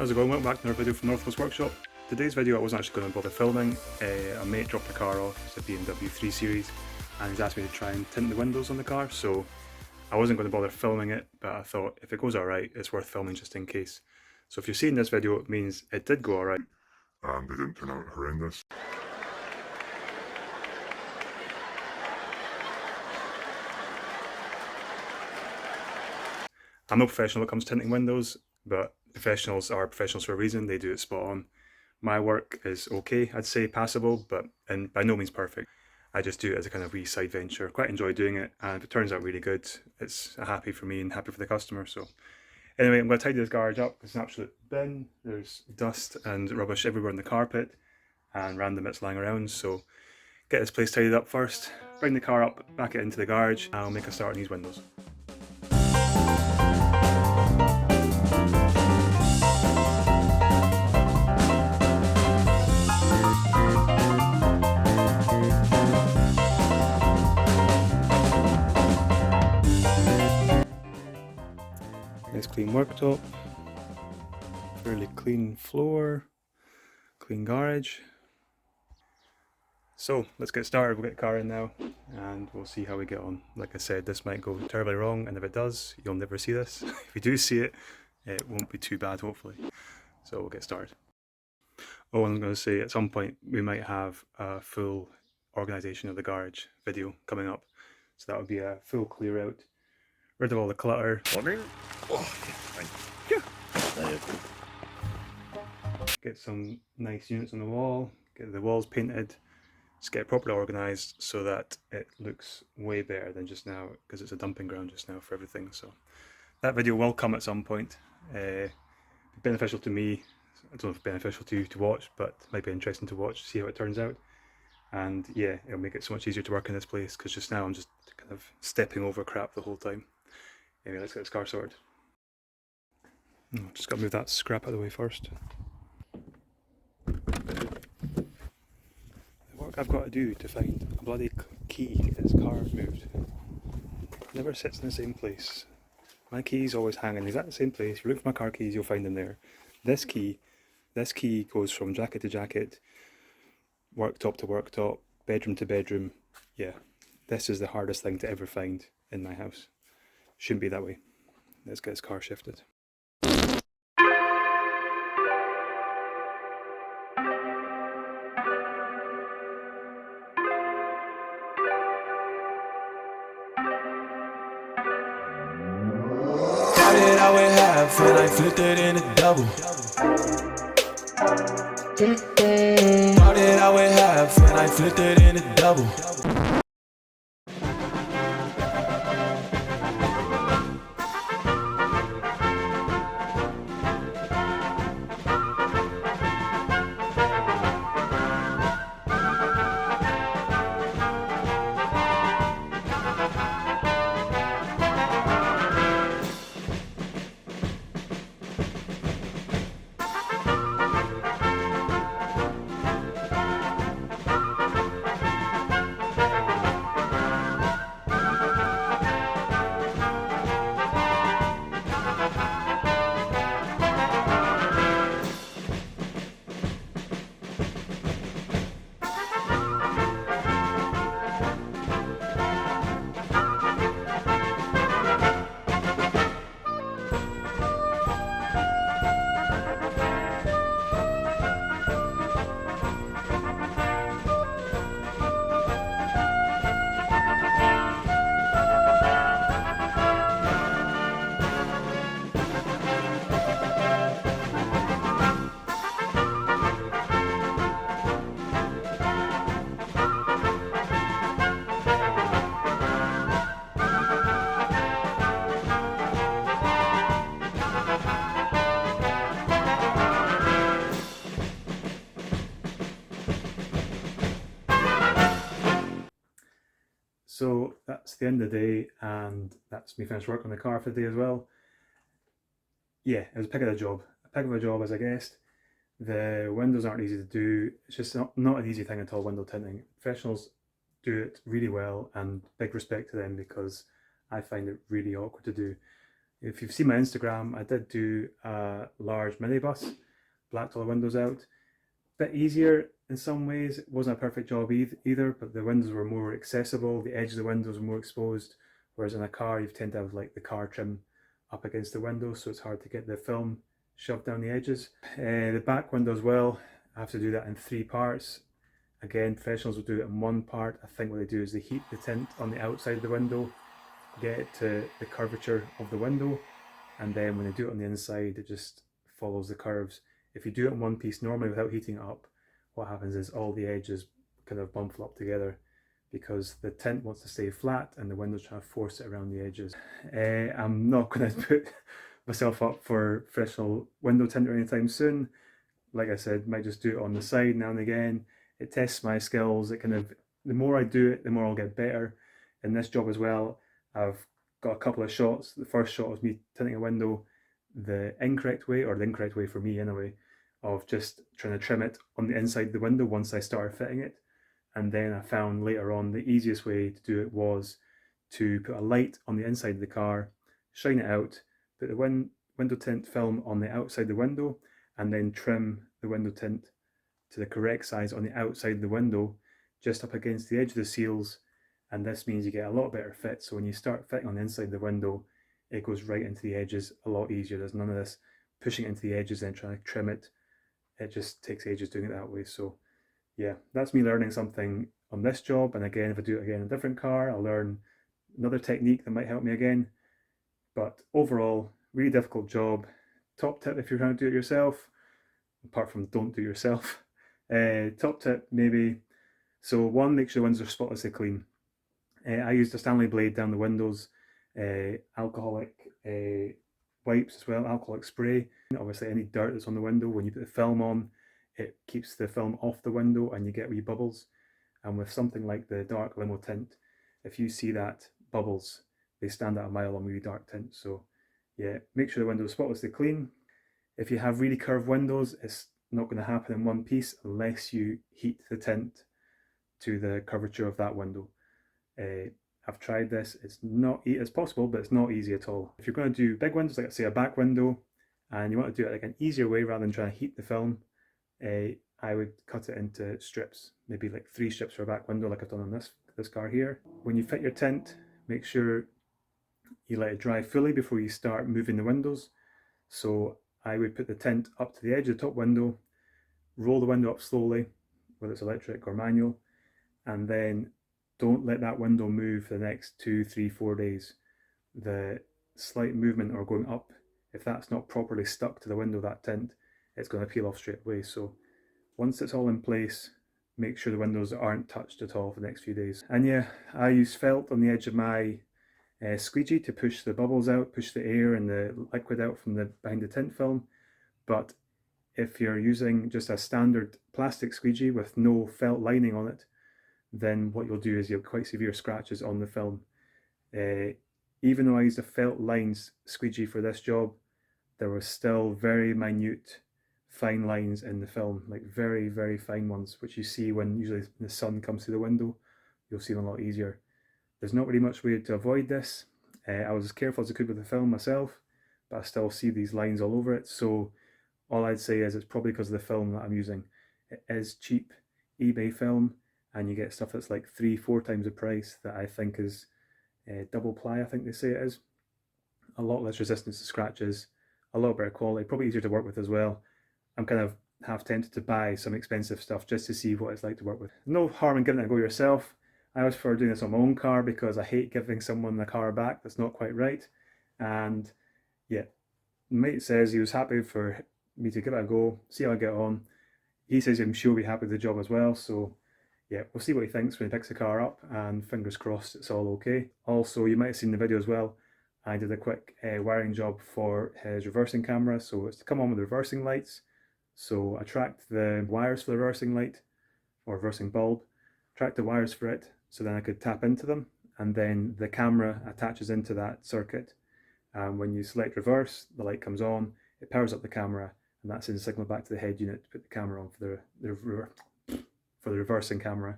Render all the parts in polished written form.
How's it going? Welcome back to another video from Northwest Workshop. Today's video I wasn't actually going to bother filming. A mate dropped the car off, it's a BMW 3 Series, and he's asked me to try and tint the windows on the car, so I wasn't going to bother filming it, but I thought if it goes alright, it's worth filming just in case. So if you're seeing this video, it means it did go alright. And they didn't turn out horrendous. I'm no professional when it comes to tinting windows, but professionals are professionals for a reason. They do it spot on. My work is okay, I'd say passable, but and by no means perfect. I just do it as a kind of wee side venture. Quite enjoy doing it, and if it turns out really good, it's happy for me and happy for the customer. So anyway, I'm going to tidy this garage up. It's an absolute bin. There's dust and rubbish everywhere in the carpet and random bits lying around. So get this place tidied up first, bring the car up, back it into the garage, and I'll make a start on these windows. Nice clean worktop, fairly clean floor, clean garage. So let's get started. We'll get the car in now and we'll see how we get on. Like I said, this might go terribly wrong, and if it does, you'll never see this. If you do see it, it won't be too bad, hopefully. So we'll get started. Oh, and I'm going to say at some point we might have a full organisation of the garage video coming up. So that would be a full clear out, rid of all the clutter. Get some nice units on the wall, get the walls painted, just get it properly organised so that it looks way better than just now, because it's a dumping ground just now for everything. So that video will come at some point. Beneficial to me. I don't know if it's beneficial to you to watch, but it might be interesting to watch, see how it turns out. And yeah, it'll make it so much easier to work in this place, because just now I'm just kind of stepping over crap the whole time. Anyway, let's get this car sorted. Just got to move that scrap out of the way first. The work I've got to do to find a bloody key to get this car moved. It never sits in the same place. My key's always hanging exactly the same place. If you look for my car keys, you'll find them there. This key goes from jacket to jacket, worktop to worktop, bedroom to bedroom. Yeah, this is the hardest thing to ever find in my house. Shouldn't be that way. Let's get this car shifted. Started out with half and I flipped it into double. Started out with half and I flipped it into double. So that's the end of the day, and that's me finished work on the car for the day as well. Yeah, it was a pig of a job. A pig of a job, as I guessed. The windows aren't easy to do. It's just not an easy thing at all, window tinting. Professionals do it really well, and big respect to them, because I find it really awkward to do. If you've seen my Instagram, I did do a large minibus, blacked all the windows out. Bit easier in some ways. It wasn't a perfect job either, but the windows were more accessible, the edge of the windows were more exposed, whereas in a car you tend to have like the car trim up against the window, so it's hard to get the film shoved down the edges. The back window as well, I have to do that in 3 parts. Again, professionals will do it in 1 part. I think what they do is they heat the tint on the outside of the window, get it to the curvature of the window, and then when they do it on the inside, it just follows the curves. If you do it in one piece normally without heating it up, what happens is all the edges kind of bump up together because the tint wants to stay flat and the window's trying to force it around the edges. I'm not going to put myself up for professional window tinter anytime soon. Like I said, might just do it on the side now and again. It tests my skills. It kind of, the more I do it, the more I'll get better. In this job as well, I've got a couple of shots. The first shot was me tinting a window the incorrect way, or the incorrect way for me anyway, of just trying to trim it on the inside of the window once I started fitting it. And then I found later on the easiest way to do it was to put a light on the inside of the car, shine it out, put the window tint film on the outside of the window, and then trim the window tint to the correct size on the outside of the window, just up against the edge of the seals. And this means you get a lot better fit. So when you start fitting on the inside of the window, it goes right into the edges a lot easier. There's none of this pushing it into the edges and trying to trim it. It just takes ages doing it that way. So yeah, that's me learning something on this job. And again, if I do it again in a different car, I'll learn another technique that might help me again. But overall, really difficult job. Top tip if you're trying to do it yourself, apart from don't do it yourself. Top tip maybe, so one, make sure the windows are spotlessly clean. I used a Stanley blade down the windows, alcoholic wipes as well, alcoholic spray. Obviously any dirt that's on the window, when you put the film on, it keeps the film off the window and you get wee bubbles. And with something like the dark limo tint, if you see that bubbles, they stand out a mile on really dark tint. So yeah, make sure the window is spotlessly clean. If you have really curved windows, it's not going to happen in one piece unless you heat the tint to the curvature of that window. I've tried this. It's possible, but it's not easy at all. If you're going to do big windows, like say a back window, and you want to do it like an easier way rather than trying to heat the film, I would cut it into strips, maybe like 3 strips for a back window, like I've done on this car here. When you fit your tint, make sure you let it dry fully before you start moving the windows. So I would put the tint up to the edge of the top window, roll the window up slowly, whether it's electric or manual, and then don't let that window move for the next 2, 3, 4 days. The slight movement or going up, if that's not properly stuck to the window, that tint, it's going to peel off straight away. So once it's all in place, make sure the windows aren't touched at all for the next few days. And yeah, I use felt on the edge of my squeegee to push the bubbles out, push the air and the liquid out from behind the tint film. But if you're using just a standard plastic squeegee with no felt lining on it, then what you'll do is you'll have quite severe scratches on the film. Even though I used a felt lined squeegee for this job, there were still very minute fine lines in the film, like very, very fine ones, which you see when usually the sun comes through the window. You'll see them a lot easier. There's not really much way to avoid this. I was as careful as I could with the film myself, but I still see these lines all over it. So all I'd say is it's probably because of the film that I'm using. It is cheap eBay film, and you get stuff that's like 3-4 times the price that I think is double ply, I think they say it is. A lot less resistance to scratches, a lot better quality, probably easier to work with as well. I'm kind of half tempted to buy some expensive stuff just to see what it's like to work with. No harm in giving it a go yourself. I always prefer doing this on my own car because I hate giving someone the car back that's not quite right. And yeah, mate says he was happy for me to give it a go, see how I get on. He says I'm sure he'll be happy with the job as well. So yeah, we'll see what he thinks when he picks the car up, and fingers crossed it's all okay. Also, you might have seen the video as well, I did a quick wiring job for his reversing camera. So it's to come on with the reversing lights. So I tracked the wires for the reversing light, or reversing bulb, tracked the wires for it, so then I could tap into them, and then the camera attaches into that circuit. When you select reverse, the light comes on, it powers up the camera, and that sends a signal back to the head unit to put the camera on for the reversing camera.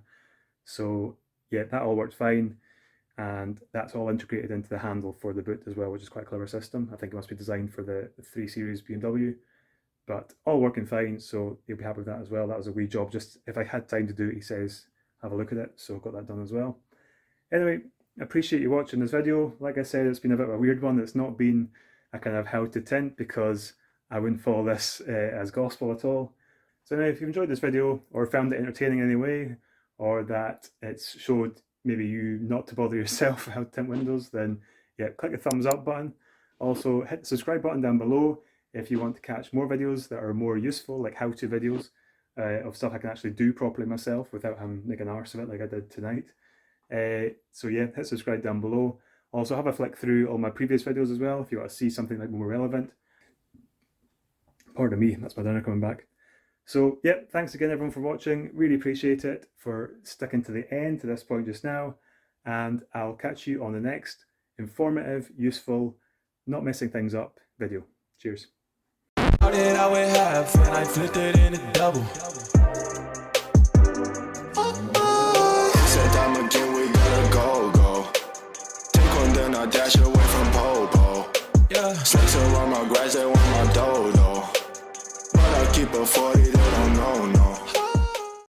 So yeah, that all worked fine. and that's all integrated into the handle for the boot as well, which is quite a clever system. I think it must be designed for the 3 Series BMW, but all working fine, so you'll be happy with that as well. That was a wee job, just if I had time to do it, he says, have a look at it, so got that done as well. Anyway, appreciate you watching this video. Like I said, it's been a bit of a weird one. It's not been a kind of how to tint, because I wouldn't follow this as gospel at all. So anyway, if you enjoyed this video or found it entertaining in any way, or that it's showed maybe you not to bother yourself how to tint windows, then yeah, click the thumbs up button. Also hit the subscribe button down below if you want to catch more videos that are more useful, like how-to videos of stuff I can actually do properly myself without having to make an arse of it like I did tonight. So yeah, hit subscribe down below. Also have a flick through all my previous videos as well if you want to see something like more relevant. Pardon me, that's my dinner coming back. So yeah, thanks again everyone for watching. Really appreciate it for sticking to the end, to this point just now. And I'll catch you on the next informative, useful, not messing things up video. Cheers. Started out with half and I flipped it in a double.